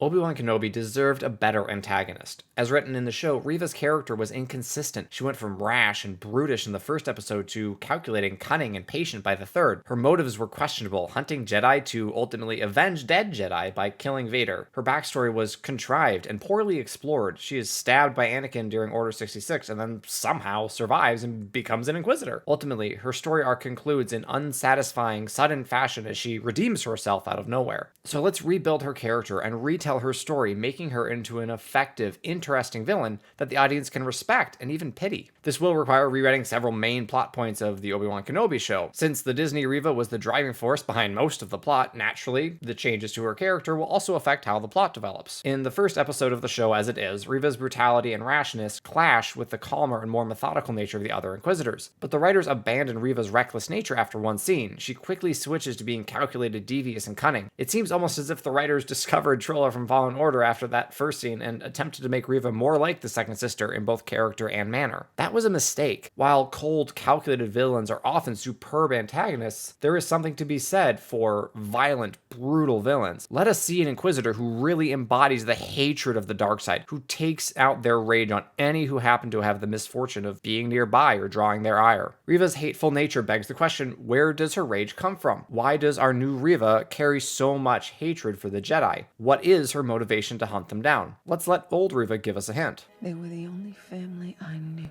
Obi-Wan Kenobi deserved a better antagonist. As written in the show, Reva's character was inconsistent. She went from rash and brutish in the first episode to calculating, cunning, and patient by the third. Her motives were questionable, hunting Jedi to ultimately avenge dead Jedi by killing Vader. Her backstory was contrived and poorly explored. She is stabbed by Anakin during Order 66 and then somehow survives and becomes an Inquisitor. Ultimately, her story arc concludes in unsatisfying, sudden fashion as she redeems herself out of nowhere. So let's rebuild her character and retell her story, making her into an effective, interesting villain that the audience can respect and even pity. This will require rewriting several main plot points of the Obi-Wan Kenobi show. Since the Disney Reva was the driving force behind most of the plot, naturally, the changes to her character will also affect how the plot develops. In the first episode of the show as it is, Reva's brutality and rashness clash with the calmer and more methodical nature of the other Inquisitors. But the writers abandon Reva's reckless nature after one scene. She quickly switches to being calculated, devious, and cunning. It seems almost as if the writers discovered Trilla from Fallen Order after that first scene and attempted to make Reva more like the second sister in both character and manner. That was a mistake. While cold, calculated villains are often superb antagonists, there is something to be said for violent, brutal villains. Let us see an Inquisitor who really embodies the hatred of the dark side, who takes out their rage on any who happen to have the misfortune of being nearby or drawing their ire. Reva's hateful nature begs the question, where does her rage come from? Why does our new Reva carry so much hatred for the Jedi? What is her motivation to hunt them down? Let's let old Reva give us a hint. They were the only family I knew.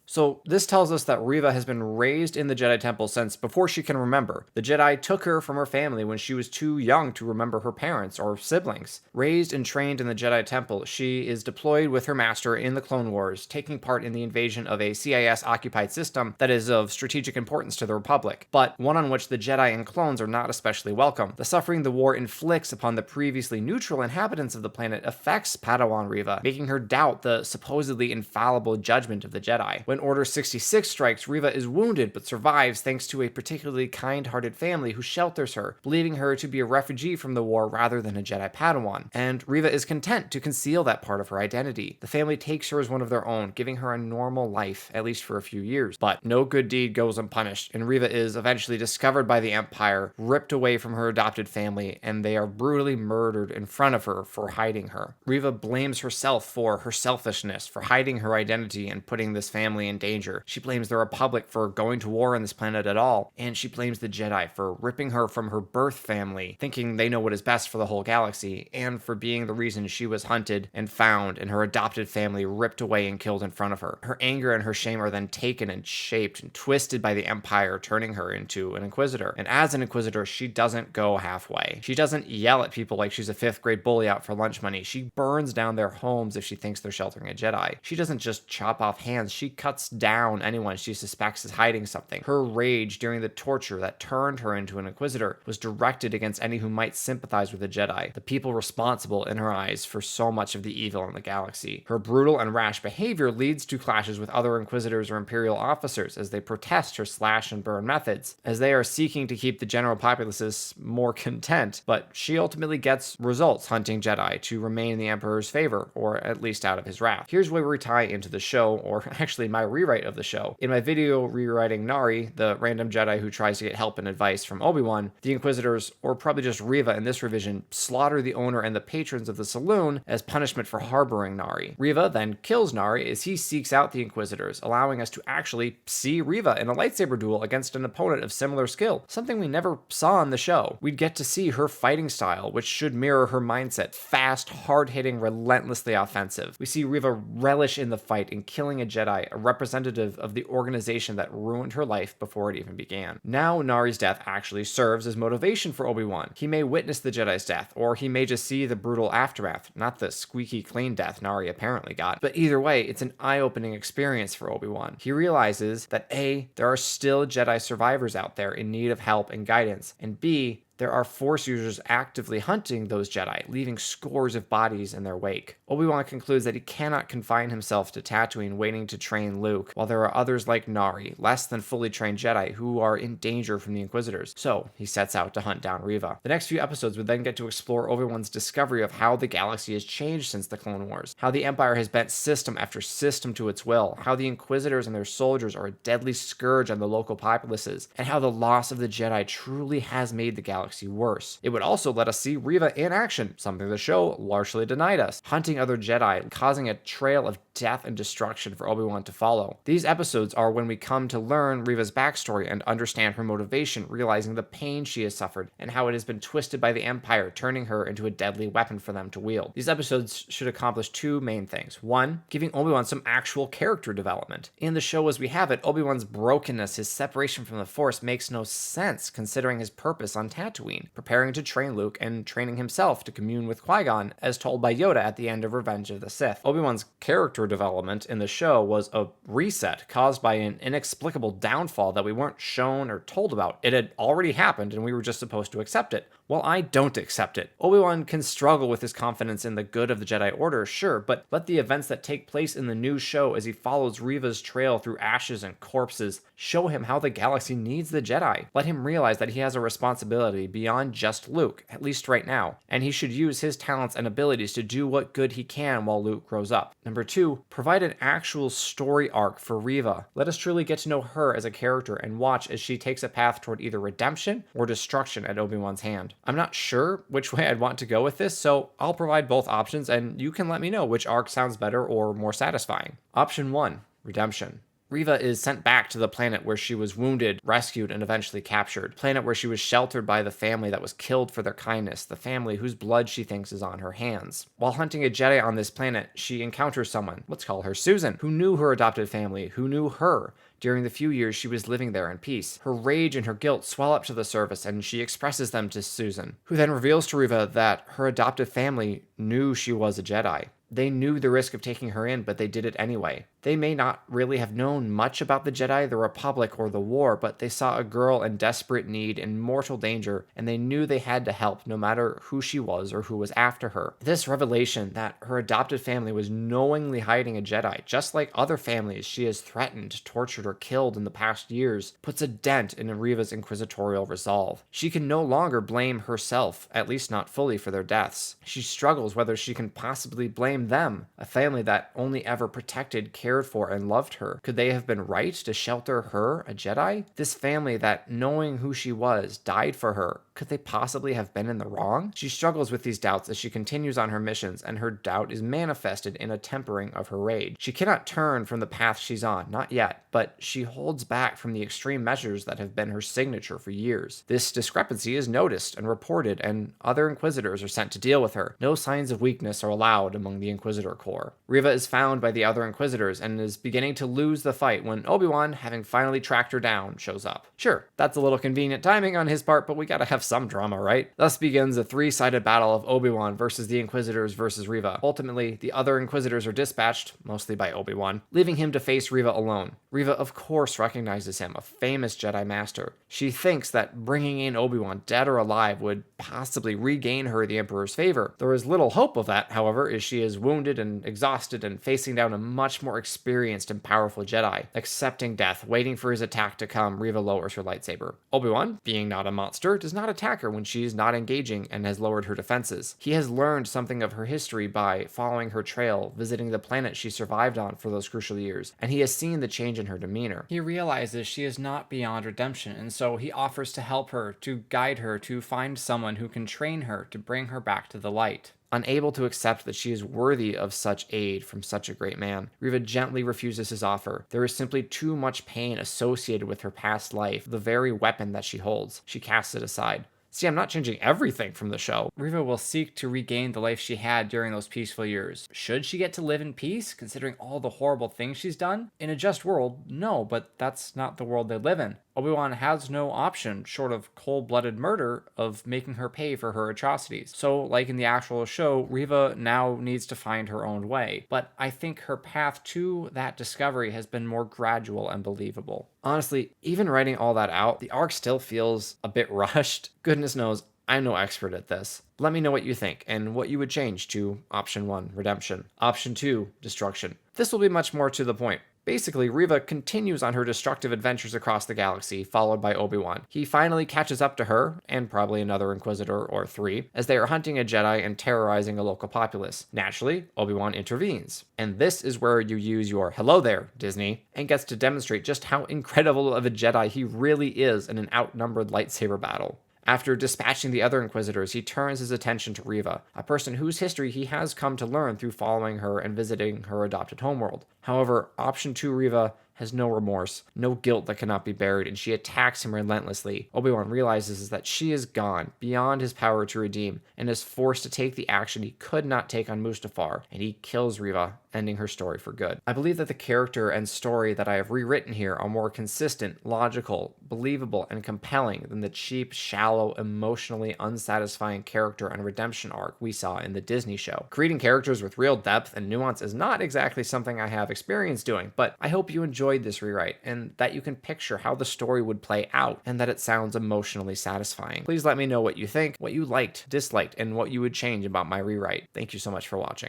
So this tells us that Reva has been raised in the Jedi Temple since before she can remember. The Jedi took her from her family when she was too young to remember her parents or siblings. Raised and trained in the Jedi Temple, she is deployed with her master in the Clone Wars, taking part in the invasion of a CIS-occupied system that is of strategic importance to the Republic, but one on which the Jedi and clones are not especially welcome. The suffering the war inflicts upon the previously neutral inhabitants of the planet affects Padawan Reva, making her doubt the supposedly infallible judgment of the Jedi. When Order 66 strikes, Reva is wounded but survives thanks to a particularly kind-hearted family who shelters her, believing her to be a refugee from the war rather than a Jedi Padawan. And Reva is content to conceal that part of her identity. The family takes her as one of their own, giving her a normal life, at least for a few years. But no good deed goes unpunished, and Reva is eventually discovered by the Empire, ripped away from her adopted family, and they are brutally murdered in front of her for hiding her. Reva blames herself for her selfishness, for hiding her identity and putting this family in danger. She blames the Republic for going to war on this planet at all, and she blames the Jedi for ripping her from her birth family, thinking they know what is best for the whole galaxy, and for being the reason she was hunted and found and her adopted family ripped away and killed in front of her. Her anger and her shame are then taken and shaped and twisted by the Empire, turning her into an Inquisitor. And as an Inquisitor, she doesn't go halfway. She doesn't yell at people like she's a fifth grade bully out for lunch money. She burns down their homes if she thinks they're sheltering a Jedi. She doesn't just chop off hands, she cuts down anyone she suspects is hiding something. Her rage during the torture that turned her into an Inquisitor was directed against any who might sympathize with the Jedi, the people responsible in her eyes for so much of the evil in the galaxy. Her brutal and rash behavior leads to clashes with other Inquisitors or Imperial officers as they protest her slash and burn methods, as they are seeking to keep the general populace more content, but she ultimately gets results hunting Jedi to remain in the Emperor's favor, or at least out of his wrath. Here's where we tie into the show, or actually my rewrite of the show. In my video rewriting Nari, the random Jedi who tries to get help and advice from Obi-Wan, the Inquisitors, or probably just Reva in this revision, slaughter the owner and the patrons of the saloon as punishment for harboring Nari. Reva then kills Nari as he seeks out the Inquisitors, allowing us to actually see Reva in a lightsaber duel against an opponent of similar skill, something we never saw in the show. We'd get to see her fighting style, which should mirror her mindset, fast, hard-hitting, relentlessly offensive. We see Reva relish in the fight in killing a Jedi, a representative of the organization that ruined her life before it even began. Now Nari's death actually serves as motivation for Obi-Wan. He may witness the Jedi's death, or he may just see the brutal aftermath, not the squeaky clean death Nari apparently got. But either way, it's an eye-opening experience for Obi-Wan. He realizes that A, there are still Jedi survivors out there in need of help and guidance, and B, there are Force users actively hunting those Jedi, leaving scores of bodies in their wake. Obi-Wan concludes that he cannot confine himself to Tatooine waiting to train Luke, while there are others like Nari, less than fully trained Jedi, who are in danger from the Inquisitors. So he sets out to hunt down Reva. The next few episodes would then get to explore Obi-Wan's discovery of how the galaxy has changed since the Clone Wars, how the Empire has bent system after system to its will, how the Inquisitors and their soldiers are a deadly scourge on the local populaces, and how the loss of the Jedi truly has made the galaxy galaxy worse. It would also let us see Reva in action, something the show largely denied us, hunting other Jedi, causing a trail of death and destruction for Obi-Wan to follow. These episodes are when we come to learn Reva's backstory and understand her motivation, realizing the pain she has suffered and how it has been twisted by the Empire, turning her into a deadly weapon for them to wield. These episodes should accomplish two main things. One, giving Obi-Wan some actual character development. In the show as we have it, Obi-Wan's brokenness, his separation from the Force makes no sense considering his purpose on Tatooine, preparing to train Luke and training himself to commune with Qui-Gon, as told by Yoda at the end of Revenge of the Sith. Obi-Wan's character development in the show was a reset caused by an inexplicable downfall that we weren't shown or told about. It had already happened and we were just supposed to accept it. Well, I don't accept it. Obi-Wan can struggle with his confidence in the good of the Jedi Order, sure, but let the events that take place in the new show as he follows Reva's trail through ashes and corpses show him how the galaxy needs the Jedi. Let him realize that he has a responsibility beyond just Luke, at least right now, and he should use his talents and abilities to do what good he can while Luke grows up. Number 2, provide an actual story arc for Reva. Let us truly get to know her as a character and watch as she takes a path toward either redemption or destruction at Obi-Wan's hand. I'm not sure which way I'd want to go with this, so I'll provide both options and you can let me know which arc sounds better or more satisfying. Option 1, redemption. Reva is sent back to the planet where she was wounded, rescued, and eventually captured. Planet where she was sheltered by the family that was killed for their kindness, the family whose blood she thinks is on her hands. While hunting a Jedi on this planet, she encounters someone, let's call her Susan, who knew her adopted family, who knew her during the few years she was living there in peace. Her rage and her guilt swell up to the surface, and she expresses them to Susan, who then reveals to Reva that her adopted family knew she was a Jedi. They knew the risk of taking her in, but they did it anyway. They may not really have known much about the Jedi, the Republic, or the war, but they saw a girl in desperate need, in mortal danger, and they knew they had to help no matter who she was or who was after her. This revelation that her adopted family was knowingly hiding a Jedi, just like other families she has threatened, tortured, or killed in the past years, puts a dent in Reva's inquisitorial resolve. She can no longer blame herself, at least not fully, for their deaths. She struggles whether she can possibly blame them, a family that only ever protected, cared for, and loved her. Could they have been right to shelter her, a Jedi? This family that, knowing who she was, died for her. Could they possibly have been in the wrong? She struggles with these doubts as she continues on her missions, and her doubt is manifested in a tempering of her rage. She cannot turn from the path she's on, not yet, but she holds back from the extreme measures that have been her signature for years. This discrepancy is noticed and reported, and other Inquisitors are sent to deal with her. No signs of weakness are allowed among the Inquisitor Corps. Reva is found by the other Inquisitors and is beginning to lose the fight when Obi-Wan, having finally tracked her down, shows up. Sure, that's a little convenient timing on his part, but we gotta have some drama, right? Thus begins a three-sided battle of Obi-Wan versus the Inquisitors versus Reva. Ultimately, the other Inquisitors are dispatched, mostly by Obi-Wan, leaving him to face Reva alone. Reva, of course, recognizes him, a famous Jedi Master. She thinks that bringing in Obi-Wan, dead or alive, would possibly regain her the Emperor's favor. There is little hope of that, however, as she is wounded and exhausted and facing down a much more experienced and powerful Jedi. Accepting death, waiting for his attack to come, Reva lowers her lightsaber. Obi-Wan, being not a monster, does not attack her when she is not engaging and has lowered her defenses. He has learned something of her history by following her trail, visiting the planet she survived on for those crucial years, and he has seen the change in her demeanor. He realizes she is not beyond redemption, and so he offers to help her, to guide her, to find someone who can train her to bring her back to the light. Unable to accept that she is worthy of such aid from such a great man, Reva gently refuses his offer. There is simply too much pain associated with her past life, the very weapon that she holds. She casts it aside. See, I'm not changing everything from the show. Reva will seek to regain the life she had during those peaceful years. Should she get to live in peace, considering all the horrible things she's done? In a just world, no, but that's not the world they live in. Obi-Wan has no option, short of cold-blooded murder, of making her pay for her atrocities. So, like in the actual show, Reva now needs to find her own way. But I think her path to that discovery has been more gradual and believable. Honestly, even writing all that out, the arc still feels a bit rushed. Goodness knows, I'm no expert at this. Let me know what you think and what you would change to Option 1, Redemption. Option 2, Destruction. This will be much more to the point. Basically, Reva continues on her destructive adventures across the galaxy, followed by Obi-Wan. He finally catches up to her, and probably another Inquisitor or 3, as they are hunting a Jedi and terrorizing a local populace. Naturally, Obi-Wan intervenes. And this is where you use your "hello there, Disney," and gets to demonstrate just how incredible of a Jedi he really is in an outnumbered lightsaber battle. After dispatching the other Inquisitors, he turns his attention to Reva, a person whose history he has come to learn through following her and visiting her adopted homeworld. However, Option 2 Reva has no remorse, no guilt that cannot be buried, and she attacks him relentlessly. Obi-Wan realizes that she is gone, beyond his power to redeem, and is forced to take the action he could not take on Mustafar, and he kills Reva, ending her story for good. I believe that the character and story that I have rewritten here are more consistent, logical, believable, and compelling than the cheap, shallow, emotionally unsatisfying character and redemption arc we saw in the Disney show. Creating characters with real depth and nuance is not exactly something I have experience doing, but I hope you enjoyed this rewrite and that you can picture how the story would play out and that it sounds emotionally satisfying. Please let me know what you think, what you liked, disliked, and what you would change about my rewrite. Thank you so much for watching.